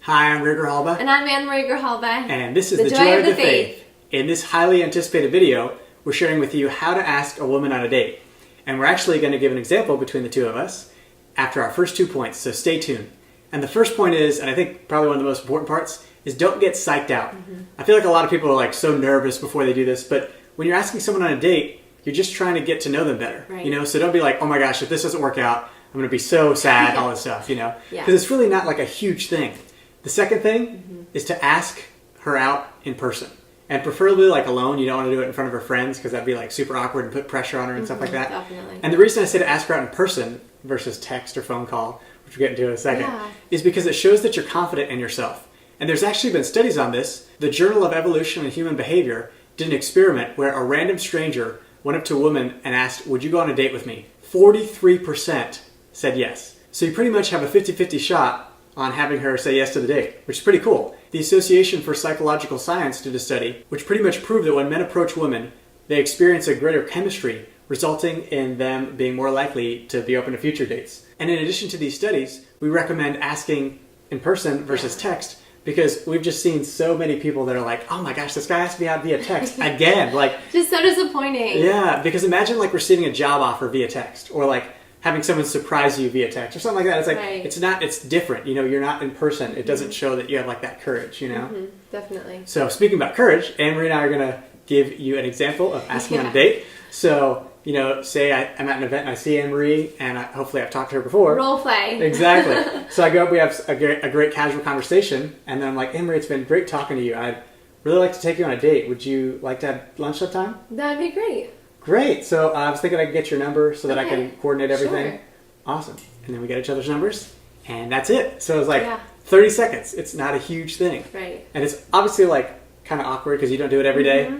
Hi, I'm Rigger Halba. And I'm Anne-Marie Grijalba. And this is The Joy of the Faith. In this highly anticipated video, we're sharing with you how to ask a woman on a date. And we're actually going to give an example between the two of us after our first 2 points, so stay tuned. And the first point is, and I think probably one of the most important parts, is don't get psyched out. I feel like a lot of people are like so nervous before they do this, but when you're asking someone on a date, you're just trying to get to know them better. Right. You know, so don't be like, oh my gosh, if this doesn't work out, I'm going to be so sad, all this stuff, you know? Yeah. Because it's really not like a huge thing. The second thing is to ask her out in person. And preferably like alone. You don't want to do it in front of her friends because that'd be like super awkward and put pressure on her and stuff like that. Definitely. And the reason I say to ask her out in person versus text or phone call, which we'll get into in a second, is because it shows that you're confident in yourself. And there's actually been studies on this. The Journal of Evolution and Human Behavior did an experiment where a random stranger went up to a woman and asked, would you go on a date with me? 43% said yes. So you pretty much have a 50-50 shot on having her say yes to the date, which is pretty cool. The Association for Psychological Science did a study which pretty much proved that when men approach women, they experience a greater chemistry, resulting in them being more likely to be open to future dates. And in addition to these studies, we recommend asking in person versus text, because we've just seen so many people that are like, oh my gosh, this guy asked me out via text again. Like, just so disappointing. Yeah, because imagine like receiving a job offer via text, or like having someone surprise you via text or something like that. It's like, it's different. You know, you're not in person. It doesn't show that you have like that courage, you know? Definitely. So speaking about courage, Anne-Marie and I are going to give you an example of asking on a date. So, you know, say I'm at an event and I see Anne-Marie and hopefully I've talked to her before. Role play. Exactly. So I go up, we have a great casual conversation, and then I'm like, Anne-Marie, it's been great talking to you. I'd really like to take you on a date. Would you like to have lunch sometime? That'd be great. Great. So I was thinking I could get your number so that I can coordinate everything. Sure. Awesome. And then we get each other's numbers, and that's it. So it's like 30 seconds. It's not a huge thing. Right. And it's obviously like kind of awkward because you don't do it every day.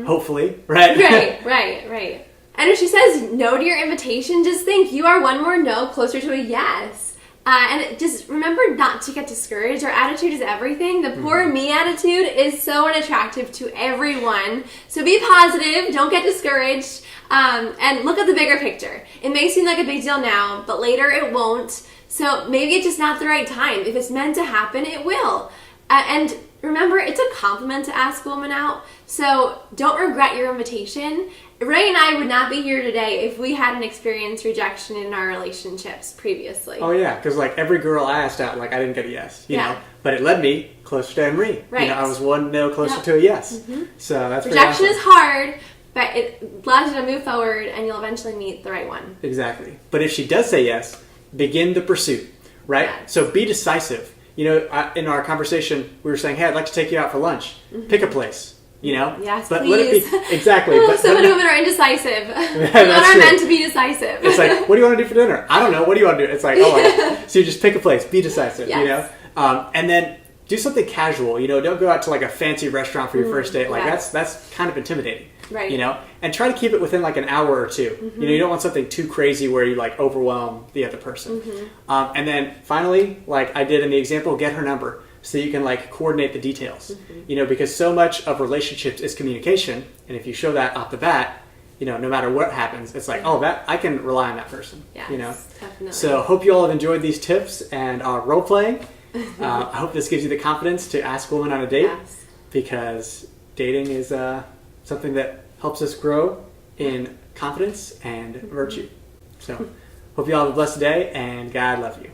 Hopefully. Right? Right. And if she says no to your invitation, just think you are one more no closer to a yes. And just remember not to get discouraged. Our attitude is everything. The poor me attitude is so unattractive to everyone. So be positive. Don't get discouraged. And look at the bigger picture. It may seem like a big deal now, but later it won't. So maybe it's just not the right time. If it's meant to happen, it will. And remember, it's a compliment to ask a woman out. So don't regret your invitation. Ray and I would not be here today if we hadn't experienced rejection in our relationships previously. Oh yeah, because like every girl I asked out, like I didn't get a yes, you know, but it led me closer to Anne-Marie. Right. You know, I was one no closer to a yes. So that's rejection pretty awesome. is hard, but it allows you to move forward, and you'll eventually meet the right one. Exactly. But if she does say yes, begin the pursuit, right? Yes. So be decisive. You know, in our conversation, we were saying, hey, I'd like to take you out for lunch. Pick a place. You know? Yes, but please. Let it be, exactly. But so many women are indecisive. Women are meant to be decisive. It's like, what do you want to do for dinner? I don't know. What do you want to do? It's like, oh my God. So you just pick a place. Be decisive, you know? And then do something casual. You know, don't go out to like a fancy restaurant for your first date. Like that's kind of intimidating. Right. You know? And try to keep it within like an hour or two. You know, you don't want something too crazy where you like overwhelm the other person. And then finally, like I did in the example, get her number. So you can like coordinate the details, you know, because so much of relationships is communication. And if you show that off the bat, you know, no matter what happens, it's like, oh, that I can rely on that person, you know? Definitely. So hope you all have enjoyed these tips and our role playing. I hope this gives you the confidence to ask a woman on a date, because dating is something that helps us grow in confidence and virtue. So hope you all have a blessed day, and God love you.